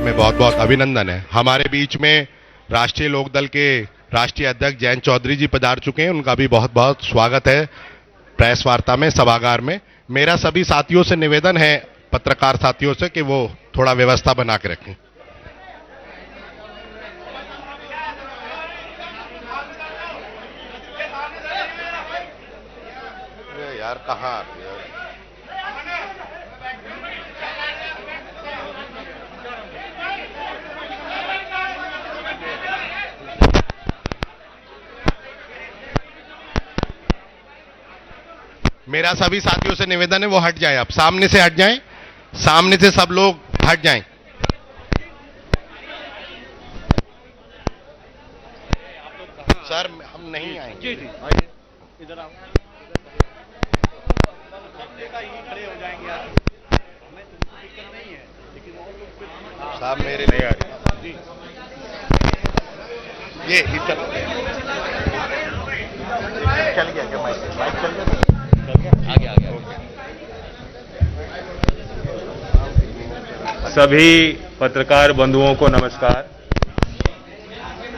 में बहुत बहुत अभिनंदन है। हमारे बीच में राष्ट्रीय लोकदल के राष्ट्रीय अध्यक्ष जयंत चौधरी जी पधार चुके हैं, उनका भी बहुत बहुत स्वागत है प्रेस वार्ता में, सभागार में। मेरा सभी साथियों से निवेदन है, पत्रकार साथियों से, कि वो थोड़ा व्यवस्था बना के रखें। यार कहाँ मेरा सभी साथियों से निवेदन है वो हट जाएं, अब सामने से हट जाएं, सामने से सब लोग हट जाएं। सर हम नहीं आएंगे। जी आइए, इधर आओ। खड़े हो जाएंगे आप। हमें तुमको दिक्कत नहीं है, लेकिन और लोग फिर साहब मेरे नहीं आ रहे जी। ये चल गया क्या? माइक चल गया? आगे आगे सभी पत्रकार बंधुओं को नमस्कार।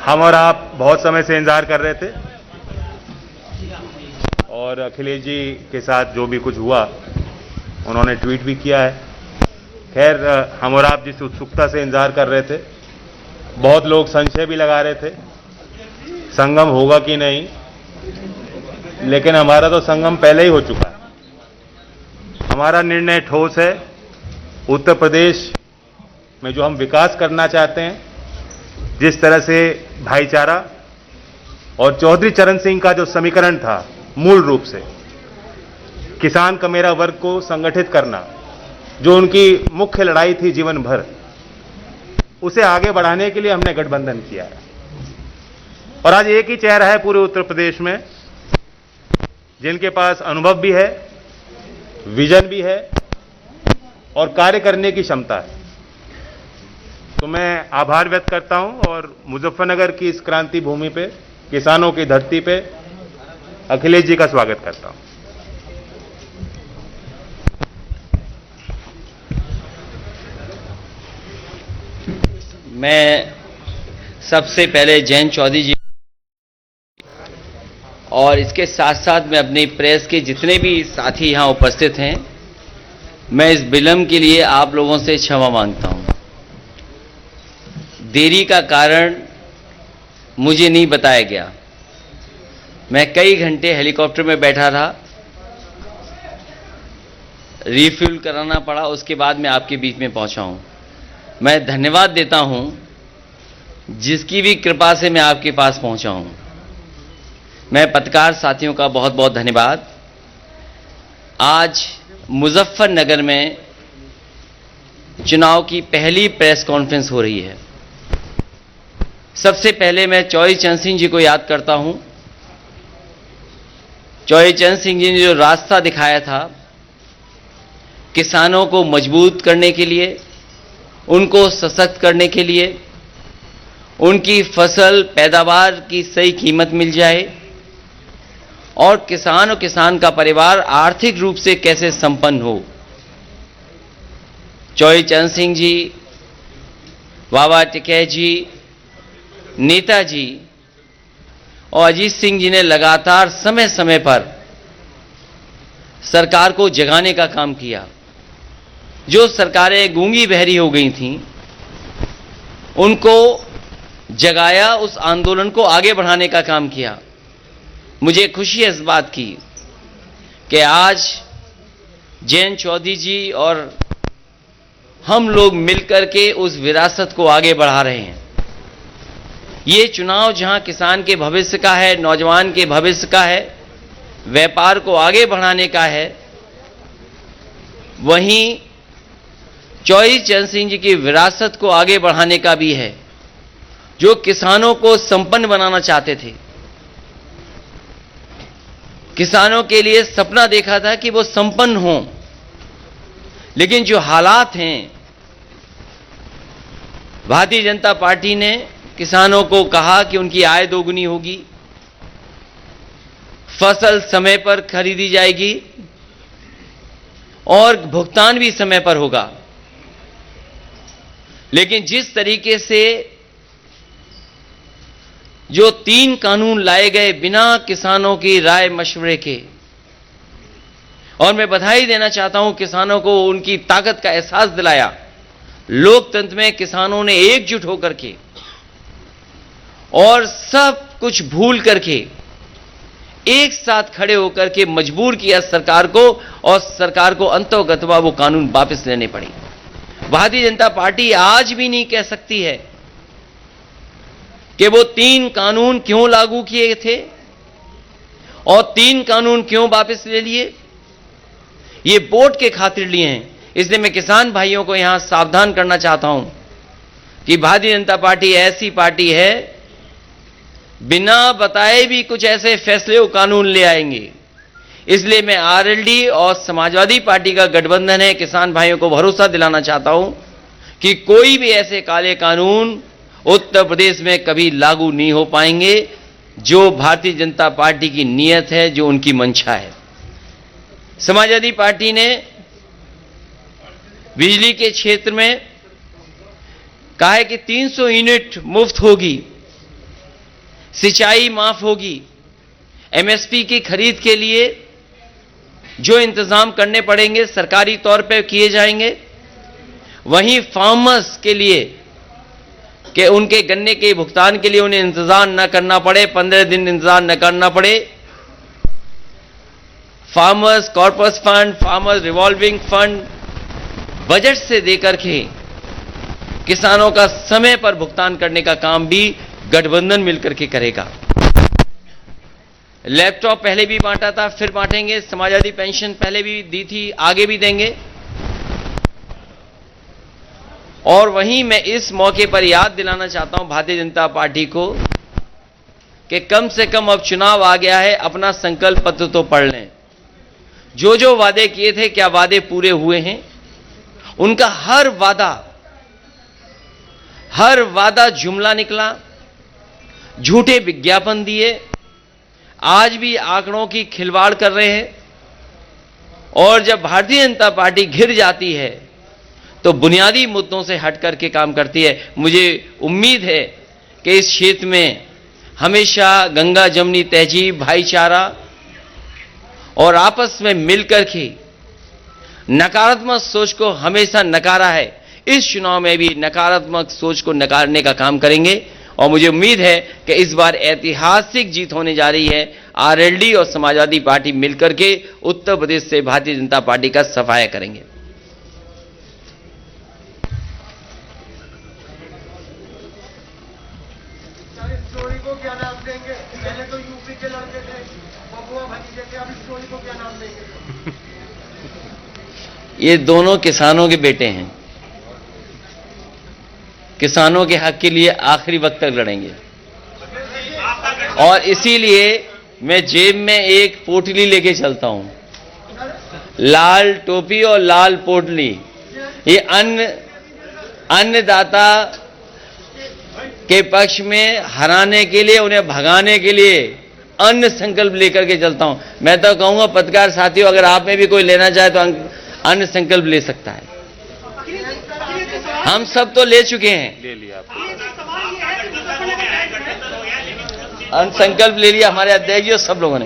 हम और आप बहुत समय से इंतजार कर रहे थे और अखिलेश जी के साथ जो भी कुछ हुआ उन्होंने ट्वीट भी किया है। खैर, हम और आप जिस उत्सुकता से इंतजार कर रहे थे, बहुत लोग संशय भी लगा रहे थे संगम होगा कि नहीं, लेकिन हमारा तो संगम पहले ही हो चुका है। हमारा निर्णय ठोस है। उत्तर प्रदेश में जो हम विकास करना चाहते हैं, जिस तरह से भाईचारा और चौधरी चरण सिंह का जो समीकरण था, मूल रूप से किसान का मेरा वर्ग को संगठित करना, जो उनकी मुख्य लड़ाई थी जीवन भर, उसे आगे बढ़ाने के लिए हमने गठबंधन किया है। और आज एक ही चेहरा है पूरे उत्तर प्रदेश में जिनके पास अनुभव भी है, विजन भी है और कार्य करने की क्षमता है। तो मैं आभार व्यक्त करता हूं और मुजफ्फरनगर की इस क्रांति भूमि पे, किसानों की धरती पे अखिलेश जी का स्वागत करता हूं। मैं सबसे पहले जयंत चौधरी जी और इसके साथ साथ मैं अपनी प्रेस के जितने भी साथी यहां उपस्थित हैं, मैं इस विलंब के लिए आप लोगों से क्षमा मांगता हूं। देरी का कारण मुझे नहीं बताया गया। मैं कई घंटे हेलीकॉप्टर में बैठा रहा, रिफ्यूल कराना पड़ा, उसके बाद मैं आपके बीच में पहुंचा हूं। मैं धन्यवाद देता हूं जिसकी भी कृपा से मैं आपके पास पहुंचा हूं। मैं पत्रकार साथियों का बहुत बहुत धन्यवाद। आज मुजफ्फरनगर में चुनाव की पहली प्रेस कॉन्फ्रेंस हो रही है। सबसे पहले मैं चौधरी चरण सिंह जी को याद करता हूं। चौधरी चरण सिंह जी ने जो रास्ता दिखाया था किसानों को मजबूत करने के लिए, उनको सशक्त करने के लिए, उनकी फसल पैदावार की सही कीमत मिल जाए और किसान का परिवार आर्थिक रूप से कैसे संपन्न हो। चौधरी चरण सिंह जी, बाबा टिकैत जी, नेताजी और अजीत सिंह जी ने लगातार समय समय पर सरकार को जगाने का काम किया। जो सरकारें गूंगी बहरी हो गई थीं, उनको जगाया, उस आंदोलन को आगे बढ़ाने का काम किया। मुझे खुशी है इस बात की कि आज जयंत चौधरी जी और हम लोग मिलकर के उस विरासत को आगे बढ़ा रहे हैं। ये चुनाव जहां किसान के भविष्य का है, नौजवान के भविष्य का है, व्यापार को आगे बढ़ाने का है, वहीं चौधरी चरण सिंह जी की विरासत को आगे बढ़ाने का भी है, जो किसानों को संपन्न बनाना चाहते थे। किसानों के लिए सपना देखा था कि वो संपन्न हों, लेकिन जो हालात हैं, भारतीय जनता पार्टी ने किसानों को कहा कि उनकी आय दोगुनी होगी, फसल समय पर खरीदी जाएगी और भुगतान भी समय पर होगा। लेकिन जिस तरीके से जो 3 कानून लाए गए बिना किसानों की राय मशवरे के, और मैं बधाई देना चाहता हूं किसानों को, उनकी ताकत का एहसास दिलाया। लोकतंत्र में किसानों ने एकजुट होकर के और सब कुछ भूल करके एक साथ खड़े होकर के मजबूर किया सरकार को, और सरकार को अंतोगत्वा वो कानून वापस लेने पड़े। भारतीय जनता पार्टी आज भी नहीं कह सकती है कि वो 3 कानून क्यों लागू किए थे और 3 कानून क्यों वापस ले लिए। ये वोट के खातिर लिए हैं। इसलिए मैं किसान भाइयों को यहां सावधान करना चाहता हूं कि भारतीय जनता पार्टी ऐसी पार्टी है, बिना बताए भी कुछ ऐसे फैसले और कानून ले आएंगे। इसलिए मैं आरएलडी और समाजवादी पार्टी का गठबंधन है, किसान भाइयों को भरोसा दिलाना चाहता हूं कि कोई भी ऐसे काले कानून उत्तर प्रदेश में कभी लागू नहीं हो पाएंगे। जो भारतीय जनता पार्टी की नीयत है, जो उनकी मंशा है। समाजवादी पार्टी ने बिजली के क्षेत्र में कहा है कि 300 यूनिट मुफ्त होगी, सिंचाई माफ होगी, एमएसपी की खरीद के लिए जो इंतजाम करने पड़ेंगे सरकारी तौर पर किए जाएंगे। वहीं फार्मर्स के लिए कि उनके गन्ने के भुगतान के लिए उन्हें इंतजार न करना पड़े, 15 दिन इंतजार न करना पड़े। Farmers corpus fund, farmers revolving fund budget से देकर के किसानों का समय पर भुगतान करने का काम भी गठबंधन मिलकर के करेगा। लैपटॉप पहले भी बांटा था, फिर बांटेंगे। समाजवादी पेंशन पहले भी दी थी, आगे भी देंगे। और वहीं मैं इस मौके पर याद दिलाना चाहता हूं भारतीय जनता पार्टी को कि कम से कम अब चुनाव आ गया है, अपना संकल्प पत्र तो पढ़ लें। जो जो वादे किए थे, क्या वादे पूरे हुए हैं? उनका हर वादा जुमला निकला, झूठे विज्ञापन दिए, आज भी आंकड़ों की खिलवाड़ कर रहे हैं। और जब भारतीय जनता पार्टी घिर जाती है तो बुनियादी मुद्दों से हट करके काम करती है। मुझे उम्मीद है कि इस क्षेत्र में हमेशा गंगा जमुनी तहजीब, भाईचारा और आपस में मिलकर के नकारात्मक सोच को हमेशा नकारा है। इस चुनाव में भी नकारात्मक सोच को नकारने का काम करेंगे। और मुझे उम्मीद है कि इस बार ऐतिहासिक जीत होने जा रही है। आरएलडी और समाजवादी पार्टी मिलकर के उत्तर प्रदेश से भारतीय जनता पार्टी का सफाया करेंगे। स्टोरी को क्या नाम देंगे? पहले तो यूपी के लड़के थे, बबुआ भतीजे थे, अब स्टोरी को क्या नाम देंगे? ये दोनों किसानों के बेटे हैं, किसानों के हक के लिए आखिरी वक्त तक लड़ेंगे। और इसीलिए मैं जेब में एक पोटली लेके चलता हूं, लाल टोपी और लाल पोटली। ये अन्नदाता के पक्ष में हराने के लिए, उन्हें भगाने के लिए अन्न संकल्प लेकर के चलता हूं। मैं तो कहूंगा पत्रकार साथियों, अगर आप में भी कोई लेना चाहे तो अन्न संकल्प ले सकता है। हम सब तो ले चुके हैं, ले लिया आपने। अन्न संकल्प ले लिया हमारे अध्यक्ष जी और सब लोगों ने।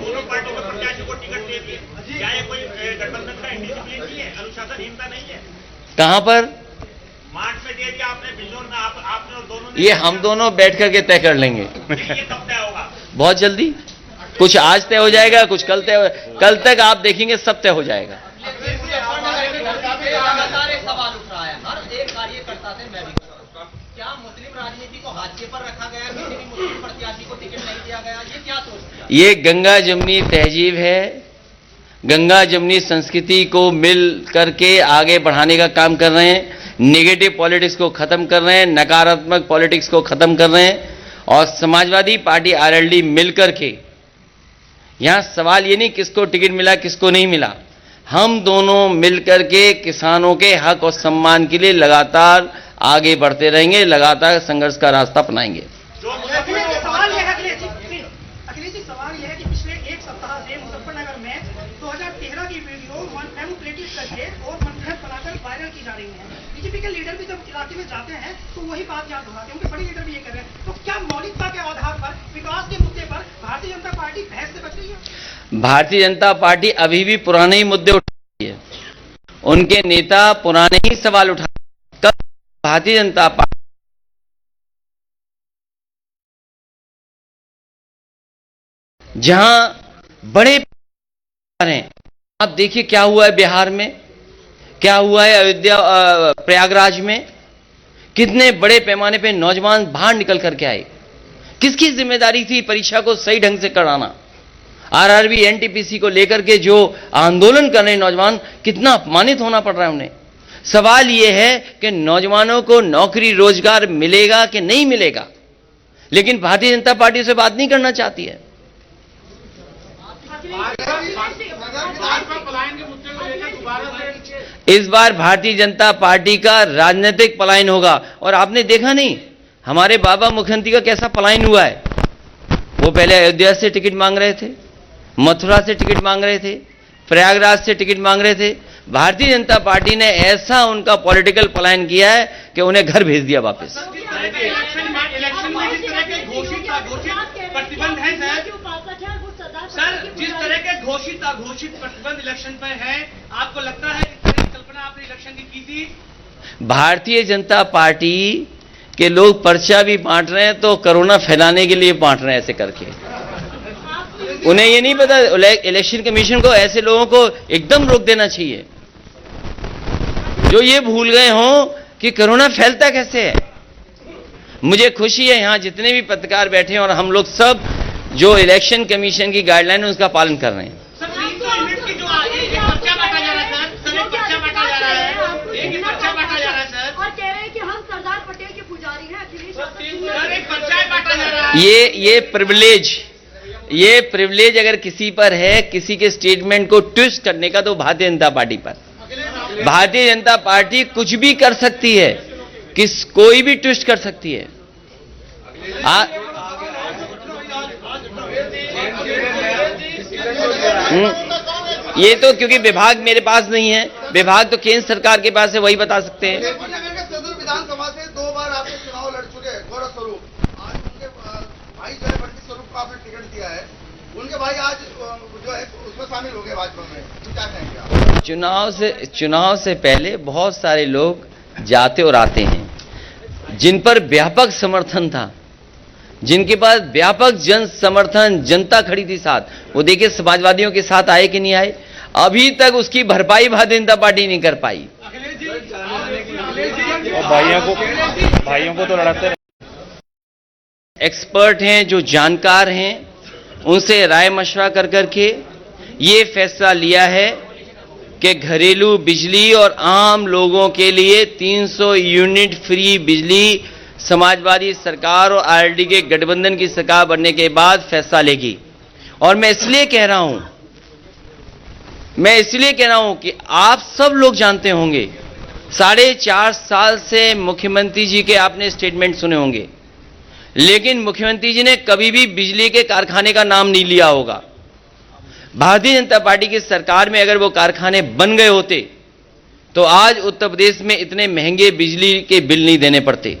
कहां पर? मार्च में दे दिया आपने, बिजनौर में आपने और दोनों ने। ये हम दोनों बैठ करके तय कर लेंगे। ये कब तय होगा? बहुत जल्दी। कुछ आज तय हो जाएगा, कुछ कल तय, कल तक आप देखेंगे सब तय हो जाएगा। लगातार एक सवाल उठ रहा है, हर एक कार्यकर्ता से मैं भी क्या मुस्लिम राजनीति को हाशिए पर रखा गया? किसी भी मुस्लिम प्रत्याशी को टिकट नहीं दिया गया, ये क्या सोचते हैं? ये गंगा जमुनी तहजीब है। गंगा जमुनी संस्कृति को मिल करके आगे बढ़ाने का काम कर रहे हैं। नेगेटिव पॉलिटिक्स को खत्म कर रहे हैं, नकारात्मक पॉलिटिक्स को खत्म कर रहे हैं। और समाजवादी पार्टी आरएलडी मिलकर के, यहां सवाल ये नहीं किसको टिकट मिला किसको नहीं मिला, हम दोनों मिलकर के किसानों के हक और सम्मान के लिए लगातार आगे बढ़ते रहेंगे, लगातार संघर्ष का रास्ता अपनाएंगे। सवाल यह है अखिलेश जी, सवाल यह है कि पिछले एक सप्ताह से मुजफ्फरनगर में 2013 की वीडियो मैनिपुलेटिव करके और मनगढ़ंत बनाकर वायरल की जा रही हैं। बीजेपी के लीडर भी जब इलाके में जाते हैं तो वही बात याद दोहराते हैं, उनके बड़े लीडर भी ये कह रहे हैं। तो क्या मौलिकता के आधार पर विकास के मुद्दे पर भारतीय जनता पार्टी बहस से बच रही है? भारतीय जनता पार्टी अभी भी पुराने ही मुद्दे उठा रही है, उनके नेता पुराने ही सवाल उठा रहे हैं। कब भारतीय जनता पार्टी जहां बड़े हैं, आप देखिए क्या हुआ है बिहार में, क्या हुआ है अयोध्या प्रयागराज में, कितने बड़े पैमाने पे नौजवान बाहर निकल करके आए। किसकी जिम्मेदारी थी परीक्षा को सही ढंग से कराना? आरआरबी एनटीपीसी को लेकर के जो आंदोलन कर रहे नौजवान, कितना अपमानित होना पड़ रहा है उन्हें। सवाल यह है कि नौजवानों को नौकरी रोजगार मिलेगा कि नहीं मिलेगा, लेकिन भारतीय जनता पार्टी से बात नहीं करना चाहती है। इस बार भारतीय जनता पार्टी का राजनीतिक पलायन होगा। और आपने देखा नहीं हमारे बाबा मुख्यमंत्री का कैसा पलायन हुआ है। वो पहले अयोध्या से टिकट मांग रहे थे, मथुरा से टिकट मांग रहे थे, प्रयागराज से टिकट मांग रहे थे। भारतीय जनता पार्टी ने ऐसा उनका पॉलिटिकल पलायन किया है कि उन्हें घर भेज दिया वापस। इलेक्शन में जिस तरह के घोषित प्रतिबंध है सर, जिस तरह के घोषित प्रतिबंध इलेक्शन पर है, आपको लगता है कि कल्पना आपने इलेक्शन की थी? भारतीय जनता पार्टी के लोग पर्चा भी बांट रहे हैं तो कोरोना फैलाने के लिए बांट रहे हैं ऐसे करके। उन्हें ये नहीं पता इलेक्शन कमीशन को ऐसे लोगों को एकदम रोक देना चाहिए जो ये भूल गए हों कि कोरोना फैलता कैसे है। मुझे खुशी है यहां जितने भी पत्रकार बैठे हैं और हम लोग सब जो इलेक्शन कमीशन की गाइडलाइन है उसका पालन कर रहे हैं। ये प्रिविलेज अगर किसी पर है, किसी के स्टेटमेंट को ट्विस्ट करने का, तो भारतीय जनता पार्टी पर। भारतीय जनता पार्टी कुछ भी कर सकती है, कोई भी ट्विस्ट कर सकती है। ये तो क्योंकि विभाग मेरे पास नहीं है, विभाग तो केंद्र सरकार के पास है, वही बता सकते हैं। विधानसभा से 2 बार आपने चुनाव लड़ चुके हैं गौरव स्वरूप, आज उनके भाई जो है बंटी स्वरूप को आपने टिकट दिया है, उनके भाई आज जो है उसमें शामिल हो गए भाजपा में, क्या कहेंगे आप? चुनाव से पहले बहुत सारे लोग जाते और आते हैं जिन पर व्यापक समर्थन था, जिनके पास व्यापक जन समर्थन, जनता खड़ी थी साथ। वो देखिए समाजवादियों के साथ आए कि नहीं आए, अभी तक उसकी भरपाई भारतीय जनता पार्टी नहीं कर पाई। भाइयों को तो लड़ाते रहे। एक्सपर्ट हैं, जो जानकार हैं, उनसे राय मशवरा कर करके ये फैसला लिया है कि घरेलू बिजली और आम लोगों के लिए 300 यूनिट फ्री बिजली समाजवादी सरकार और आरएलडी के गठबंधन की सरकार बनने के बाद फैसला लेगी। और मैं इसलिए कह रहा हूं कि आप सब लोग जानते होंगे, 4.5 साल से मुख्यमंत्री जी के आपने स्टेटमेंट सुने होंगे, लेकिन मुख्यमंत्री जी ने कभी भी बिजली के कारखाने का नाम नहीं लिया होगा। भारतीय जनता पार्टी की सरकार में अगर वो कारखाने बन गए होते तो आज उत्तर प्रदेश में इतने महंगे बिजली के बिल नहीं देने पड़ते।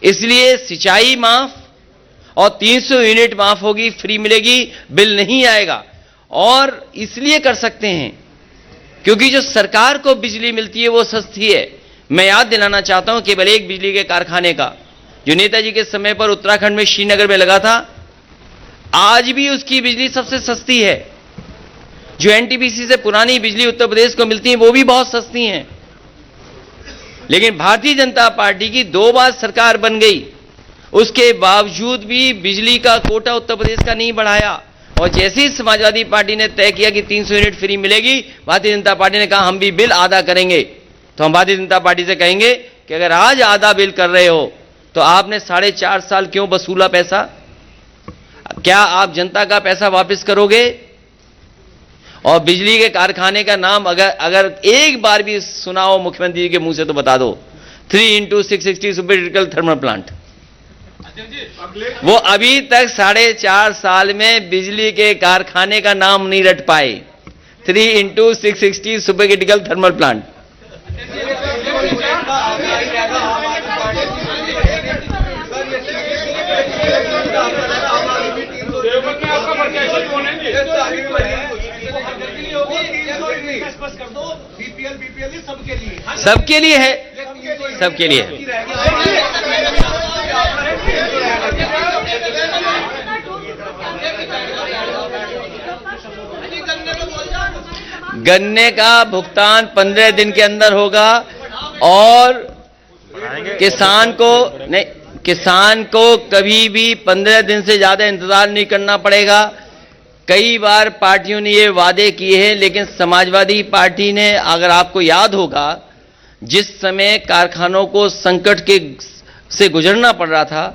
इसलिए सिंचाई माफ और 300 यूनिट माफ होगी, फ्री मिलेगी, बिल नहीं आएगा। और इसलिए कर सकते हैं क्योंकि जो सरकार को बिजली मिलती है वो सस्ती है। मैं याद दिलाना चाहता हूं केवल एक बिजली के कारखाने का, जो नेताजी के समय पर उत्तराखंड में श्रीनगर में लगा था, आज भी उसकी बिजली सबसे सस्ती है। जो एनटीपीसी से पुरानी बिजली उत्तर प्रदेश को मिलती है वो भी बहुत सस्ती हैं। लेकिन भारतीय जनता पार्टी की 2 बार सरकार बन गई, उसके बावजूद भी बिजली का कोटा उत्तर प्रदेश का नहीं बढ़ाया। और जैसे ही समाजवादी पार्टी ने तय किया कि 300 यूनिट फ्री मिलेगी, भारतीय जनता पार्टी ने कहा हम भी बिल आधा करेंगे। तो हम भारतीय जनता पार्टी से कहेंगे कि अगर आज आधा बिल कर रहे हो तो आपने 4.5 साल क्यों वसूला पैसा? क्या आप जनता का पैसा वापस करोगे? और बिजली के कारखाने का नाम अगर एक बार भी सुनाओ मुख्यमंत्री जी के मुंह से तो बता दो, 3x660 super critical thermal plant. वो अभी तक 4.5 साल में बिजली के कारखाने का नाम नहीं रट पाए। 3x660 super critical thermal plant. सबके लिए है, सबके लिए है। गन्ने का भुगतान 15 दिन के अंदर होगा और किसान को कभी भी 15 दिन से ज्यादा इंतजार नहीं करना पड़ेगा। कई बार पार्टियों ने ये वादे किए हैं, लेकिन समाजवादी पार्टी ने, अगर आपको याद होगा, जिस समय कारखानों को संकट से गुजरना पड़ रहा था,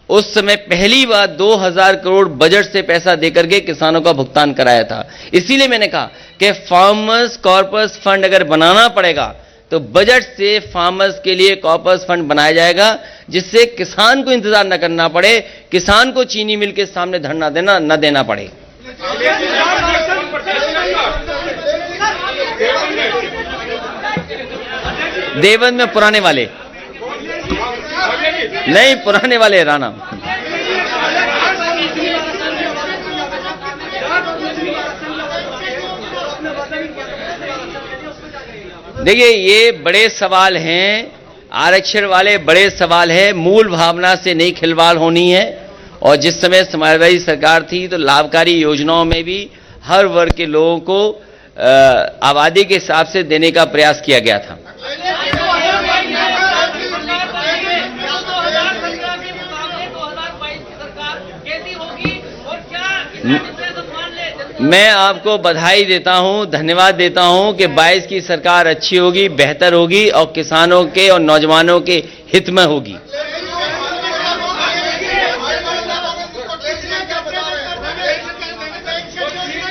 उस समय पहली बार 2000 करोड़ बजट से पैसा देकर के किसानों का भुगतान कराया था। इसीलिए मैंने कहा कि फार्मर्स कॉर्पस फंड अगर बनाना पड़ेगा तो बजट से फार्मर्स के लिए कॉर्पस फंड बनाया जाएगा, जिससे किसान को इंतजार न करना पड़े, किसान को चीनी मिल के सामने धरना न देना पड़े। देवबंद में पुराने वाले नहीं, पुराने वाले राणा। देखिए, ये बड़े सवाल हैं, आरक्षण वाले बड़े सवाल है। मूल भावना से नहीं खिलवाड़ होनी है। और जिस समय समाजवादी सरकार थी तो लाभकारी योजनाओं में भी हर वर्ग के लोगों को आबादी के हिसाब से देने का प्रयास किया गया था। मैं आपको बधाई देता हूं, धन्यवाद देता हूं कि 22 की सरकार अच्छी होगी, बेहतर होगी और किसानों के और नौजवानों के हित में होगी।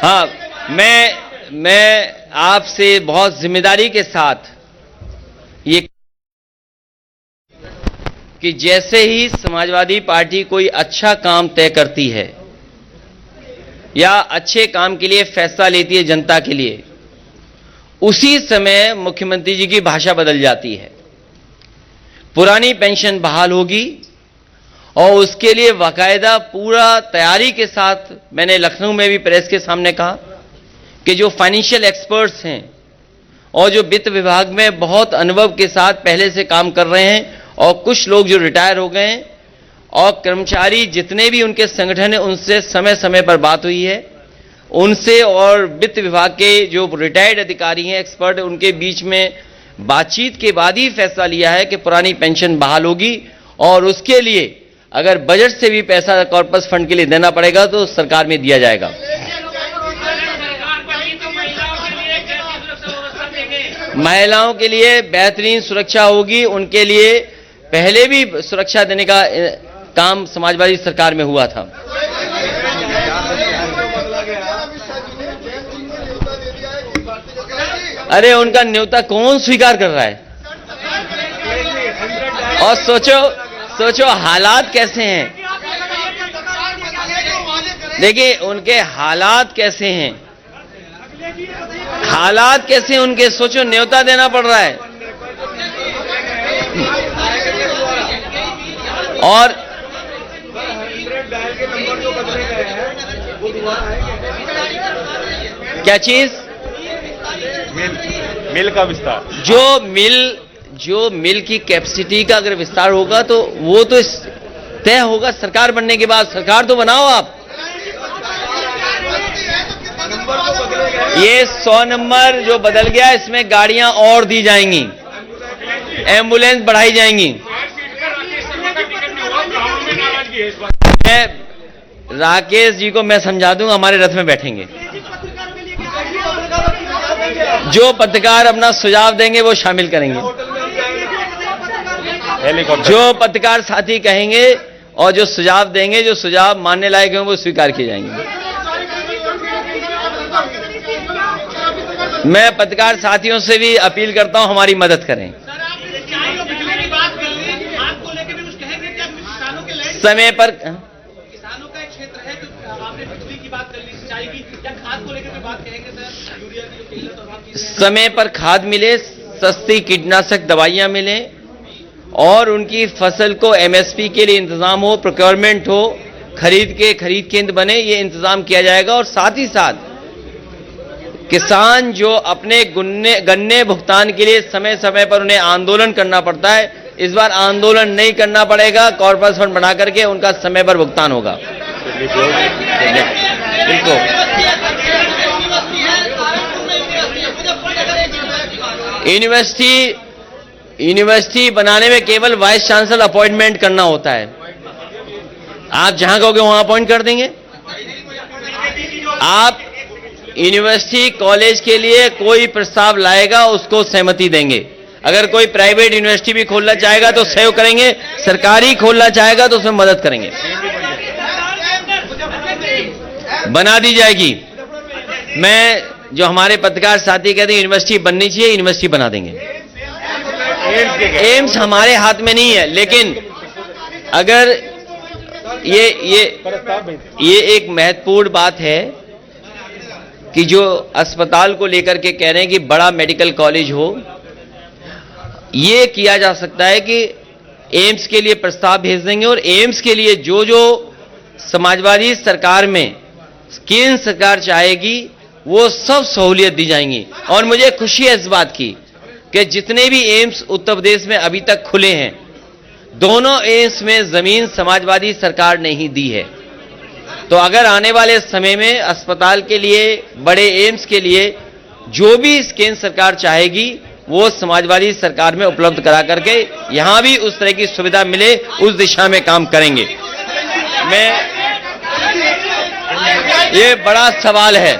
हाँ, मैं आपसे बहुत जिम्मेदारी के साथ ये कि जैसे ही समाजवादी पार्टी कोई अच्छा काम तय करती है या अच्छे काम के लिए फैसला लेती है जनता के लिए, उसी समय मुख्यमंत्री जी की भाषा बदल जाती है। पुरानी पेंशन बहाल होगी और उसके लिए बाकायदा पूरा तैयारी के साथ, मैंने लखनऊ में भी प्रेस के सामने कहा कि जो फाइनेंशियल एक्सपर्ट्स हैं और जो वित्त विभाग में बहुत अनुभव के साथ पहले से काम कर रहे हैं और कुछ लोग जो रिटायर हो गए हैं और कर्मचारी जितने भी उनके संगठन हैं, उनसे समय समय पर बात हुई है, उनसे और वित्त विभाग के जो रिटायर्ड अधिकारी हैं, एक्सपर्ट, उनके बीच में बातचीत के बाद ही फैसला लिया है कि पुरानी पेंशन बहाल होगी और उसके लिए अगर बजट से भी पैसा कॉर्पस फंड के लिए देना पड़ेगा तो सरकार में दिया जाएगा। महिलाओं के लिए बेहतरीन सुरक्षा होगी, उनके लिए पहले भी सुरक्षा देने का काम समाजवादी सरकार में हुआ था। अरे उनका न्योता कौन स्वीकार कर रहा है? और सोचो हालात कैसे हैं। देखिए उनके हालात कैसे हैं, हालात कैसे उनके, सोचो न्योता देना पड़ रहा है। और क्या चीज? मिल का विस्तार। जो मिल की कैपेसिटी का अगर विस्तार होगा तो वो तो तय होगा सरकार बनने के बाद। सरकार तो बनाओ आप। ये 100 नंबर जो बदल गया, इसमें गाड़ियां और दी जाएंगी, एम्बुलेंस बढ़ाई जाएंगी। राकेश जी को मैं समझा दूंगा, हमारे रथ में बैठेंगे। जो पत्रकार अपना सुझाव देंगे वो शामिल करेंगे, जो पत्रकार साथी कहेंगे और जो सुझाव देंगे, जो सुझाव मानने लायक होंगे वो स्वीकार किए जाएंगे। मैं पत्रकार साथियों से भी अपील करता हूं हमारी मदद करें। समय पर किसानों का एक क्षेत्र है, तो आपने बिजली की बात कर ली, सिंचाई की, या खाद को लेकर बात कहेंगे सर? यूरिया की जो किल्लत और बात की समय पर खाद मिले, सस्ती कीटनाशक दवाइयां मिलें और उनकी फसल को एमएसपी के लिए इंतजाम हो, प्रोक्योरमेंट हो, खरीद केंद्र बने, ये इंतजाम किया जाएगा। और साथ ही साथ किसान जो अपने गन्ने भुगतान के लिए समय समय पर उन्हें आंदोलन करना पड़ता है, इस बार आंदोलन नहीं करना पड़ेगा, कॉर्पस फंड बना करके उनका समय पर भुगतान होगा। यूनिवर्सिटी बनाने में केवल वाइस चांसलर अपॉइंटमेंट करना होता है। आप जहां कहोगे वहां अपॉइंट कर देंगे। आप यूनिवर्सिटी कॉलेज के लिए कोई प्रस्ताव लाएगा, उसको सहमति देंगे। अगर कोई प्राइवेट यूनिवर्सिटी भी खोलना चाहेगा तो सहयोग करेंगे, सरकारी खोलना चाहेगा तो उसमें मदद करेंगे। बना दी जाएगी। मैं जो हमारे पत्रकार साथी कहते हैं यूनिवर्सिटी बननी चाहिए, यूनिवर्सिटी बना देंगे। एम्स हमारे हाथ में नहीं है, लेकिन अगर ये एक महत्वपूर्ण बात है कि जो अस्पताल को लेकर के कह रहे हैं कि बड़ा मेडिकल कॉलेज हो, ये किया जा सकता है कि एम्स के लिए प्रस्ताव भेज देंगे और एम्स के लिए जो जो समाजवादी सरकार में केंद्र सरकार चाहेगी वो सब सहूलियत दी जाएंगी। और मुझे खुशी है इस बात की कि जितने भी एम्स उत्तर प्रदेश में अभी तक खुले हैं, दोनों एम्स में जमीन समाजवादी सरकार ने ही दी है। तो अगर आने वाले समय में अस्पताल के लिए, बड़े एम्स के लिए जो भी केंद्र सरकार चाहेगी वो समाजवादी सरकार में उपलब्ध करा करके यहां भी उस तरह की सुविधा मिले, उस दिशा में काम करेंगे। ये बड़ा सवाल है।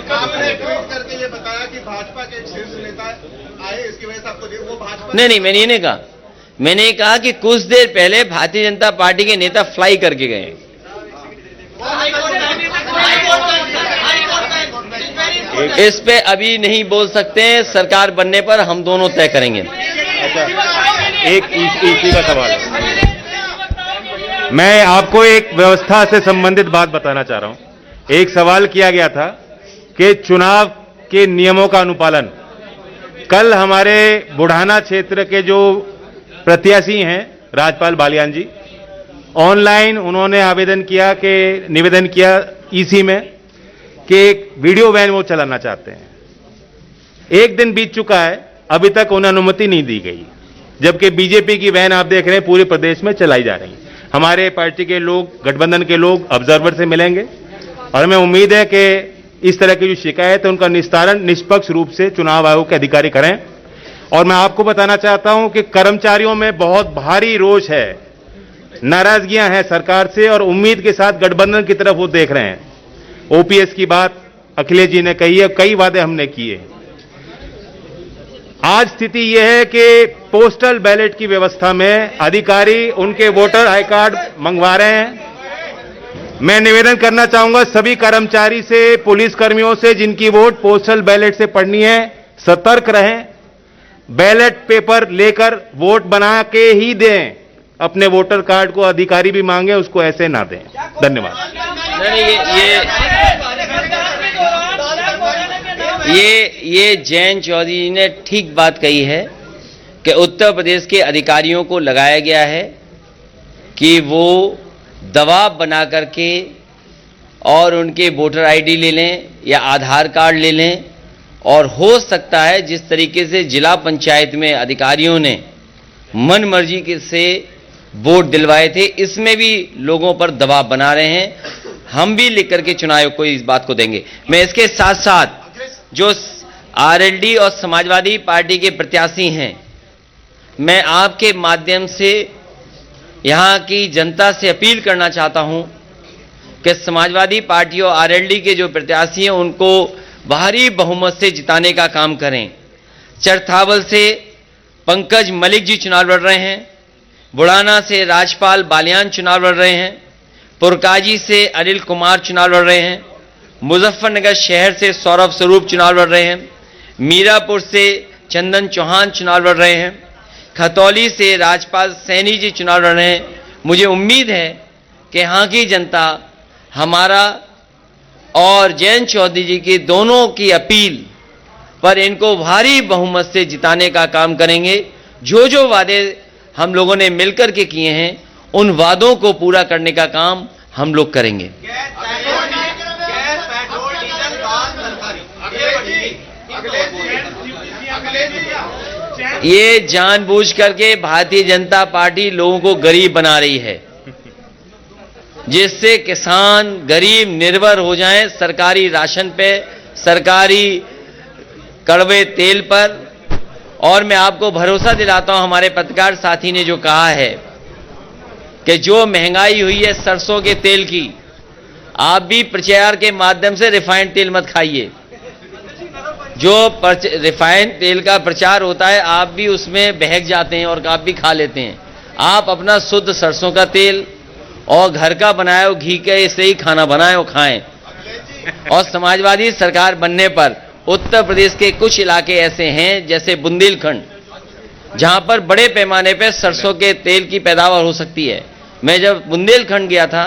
आपने ट्वीट करके ये बताया कि भाजपा के एक शीर्ष नेता आए, इसकी वजह से आपको वो भाजपा नहीं, मैंने ये नहीं कहा। मैंने कहा कि कुछ देर पहले भारतीय जनता पार्टी के नेता फ्लाई करके गए। इस पे अभी नहीं बोल सकते हैं, सरकार बनने पर हम दोनों तय करेंगे। एक इसी का सवाल है। मैं आपको एक व्यवस्था से संबंधित बात बताना चाह रहा हूं। एक सवाल किया गया था कि चुनाव के नियमों का अनुपालन। कल हमारे बुढ़ाना क्षेत्र के जो प्रत्याशी हैं राजपाल बालियान जी, ऑनलाइन उन्होंने निवेदन किया ईसी में कि एक वीडियो वैन वो चलाना चाहते हैं। एक दिन बीत चुका है, अभी तक उन्हें अनुमति नहीं दी गई, जबकि बीजेपी की वैन आप देख रहे हैं पूरे प्रदेश में चलाई जा रही है। हमारे पार्टी के लोग, गठबंधन के लोग ऑब्जर्वर से मिलेंगे और हमें उम्मीद है कि इस तरह की जो शिकायत है उनका निस्तारण निष्पक्ष रूप से चुनाव आयोग के अधिकारी करें। और मैं आपको बताना चाहता हूं कि कर्मचारियों में बहुत भारी रोष है, नाराजगियां हैं सरकार से और उम्मीद के साथ गठबंधन की तरफ वो देख रहे हैं। ओपीएस की बात अखिलेश जी ने कही है, कई वादे हमने किए। आज स्थिति यह है कि पोस्टल बैलेट की व्यवस्था में अधिकारी उनके वोटर आई कार्ड मंगवा रहे हैं। मैं निवेदन करना चाहूंगा सभी कर्मचारी से, पुलिस कर्मियों से जिनकी वोट पोस्टल बैलेट से पड़नी है, सतर्क रहें। बैलेट पेपर लेकर वोट बना के ही दें। अपने वोटर कार्ड को अधिकारी भी मांगे, उसको ऐसे ना दें। धन्यवाद। ये जयंत चौधरी जी ने ठीक बात कही है कि उत्तर प्रदेश के अधिकारियों को लगाया गया है कि वो दबाव बना करके और उनके वोटर आईडी ले लें या आधार कार्ड ले लें। और हो सकता है जिस तरीके से जिला पंचायत में अधिकारियों ने मन मर्जी से वोट दिलवाए थे, इसमें भी लोगों पर दबाव बना रहे हैं। हम भी लिख करके चुनाव आयोग को इस बात को देंगे। मैं इसके साथ साथ जो आरएलडी और समाजवादी पार्टी के प्रत्याशी हैं, मैं आपके माध्यम से यहां की जनता से अपील करना चाहता हूं कि समाजवादी पार्टी और आरएलडी के जो प्रत्याशी हैं उनको भारी बहुमत से जिताने का काम करें। चरथावल से पंकज मलिक जी चुनाव लड़ रहे हैं, बुढ़ाना से राजपाल बालियान चुनाव लड़ रहे हैं, पुरकाजी से अनिल कुमार चुनाव लड़ रहे हैं, मुजफ्फरनगर शहर से सौरभ स्वरूप चुनाव लड़ रहे हैं, मीरापुर से चंदन चौहान चुनाव लड़ रहे हैं, खतौली से राजपाल सैनी जी चुनाव लड़ रहे हैं। मुझे उम्मीद है कि यहाँ की जनता हमारा और जयंत चौधरी जी की दोनों की अपील पर इनको भारी बहुमत से जिताने का काम करेंगे। जो जो वादे हम लोगों ने मिलकर के किए हैं, उन वादों को पूरा करने का काम हम लोग करेंगे। गैस, पेट्रोल, डीजल, गाज सरकारी। ये जानबूझ करके भारतीय जनता पार्टी लोगों को गरीब बना रही है, जिससे किसान गरीब निर्भर हो जाएं सरकारी राशन पे, सरकारी कड़वे तेल पर। और मैं आपको भरोसा दिलाता हूं, हमारे पत्रकार साथी ने जो कहा है कि जो महंगाई हुई है सरसों के तेल की, आप भी प्रचार के माध्यम से रिफाइंड तेल मत खाइए। जो रिफाइंड तेल का प्रचार होता है आप भी उसमें बहक जाते हैं और आप भी खा लेते हैं। आप अपना शुद्ध सरसों का तेल और घर का बनाया घी के इससे ही खाना बनाएं और खाएं। और समाजवादी सरकार बनने पर उत्तर प्रदेश के कुछ इलाके ऐसे हैं जैसे बुंदेलखंड, जहां पर बड़े पैमाने पर सरसों के तेल की पैदावार हो सकती है। मैं जब बुंदेलखंड गया था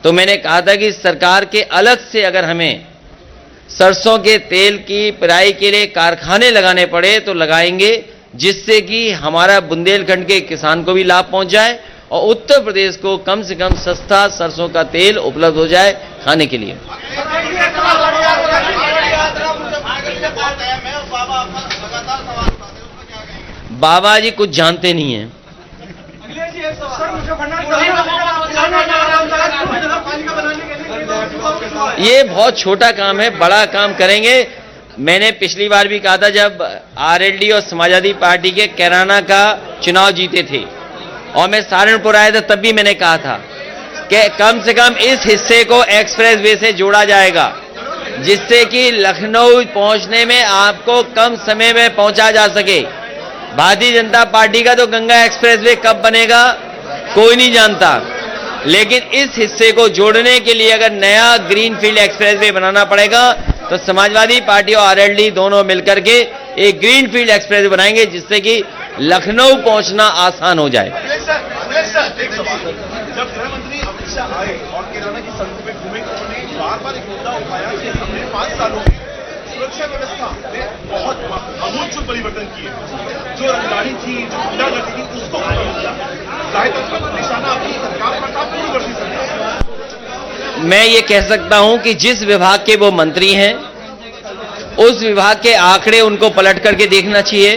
तो मैंने कहा था कि सरकार के अलग से अगर हमें सरसों के तेल की पेराई के लिए कारखाने लगाने पड़े तो लगाएंगे, जिससे कि हमारा बुंदेलखंड के किसान को भी लाभ पहुंच जाए और उत्तर प्रदेश को कम से कम सस्ता सरसों का तेल उपलब्ध हो जाए खाने के लिए। बाबा जी कुछ जानते नहीं हैं। ये बहुत छोटा काम है, बड़ा काम करेंगे। मैंने पिछली बार भी कहा था जब आरएलडी और समाजवादी पार्टी के कैराना का चुनाव जीते थे और मैं सहारनपुर आया था, तब भी मैंने कहा था कि कम से कम इस हिस्से को एक्सप्रेस वे से जोड़ा जाएगा, जिससे कि लखनऊ पहुंचने में आपको कम समय में पहुंचा जा सके। भारतीय जनता पार्टी का तो गंगा एक्सप्रेस वे कब बनेगा कोई नहीं जानता, लेकिन इस हिस्से को जोड़ने के लिए अगर नया ग्रीनफील्ड एक्सप्रेस वे बनाना पड़ेगा तो समाजवादी पार्टी और आरएलडी दोनों मिलकर के एक ग्रीनफील्ड एक्सप्रेस बनाएंगे, जिससे कि लखनऊ पहुंचना आसान हो जाए। जब गृह मंत्री अमित शाह आए और कैराना की सड़कों में घूमे, उन्होंने बार-बार एक मुद्दा उठाया कि हमने 5 सालों में सुरक्षा व्यवस्था में बहुत आमूलचूल परिवर्तन किए। जो रंगदारी थी, जो गुंडागर्दी थी, उसको खत्म किया। जाहिर तौर पर निशाना अपनी सरकार पर था, पूरी वर्दी सरकार। मैं ये कह सकता हूं कि जिस विभाग के वो मंत्री हैं उस विभाग के आंकड़े उनको पलट करके देखना चाहिए,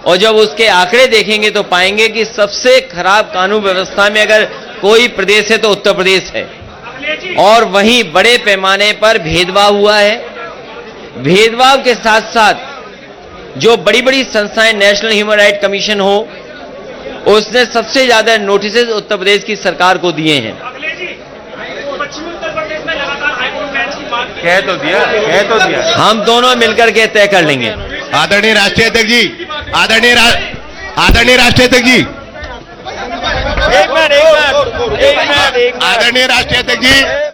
और जब उसके आंकड़े देखेंगे तो पाएंगे कि सबसे खराब कानून व्यवस्था में अगर कोई प्रदेश है तो उत्तर प्रदेश है। और वहीं बड़े पैमाने पर भेदभाव हुआ है। भेदभाव के साथ साथ जो बड़ी बड़ी संस्थाएं, नेशनल ह्यूमन राइट कमीशन हो, उसने सबसे ज्यादा नोटिस उत्तर प्रदेश की सरकार को दिए हैं। कह तो दिया हम दोनों मिलकर के तय कर लेंगे। आदरणीय राष्ट्रीय अध्यक्ष जी, आदरणीय राष्ट्रीय अध्यक्ष जी, एक मिनट आदरणीय राष्ट्रीय अध्यक्ष जी।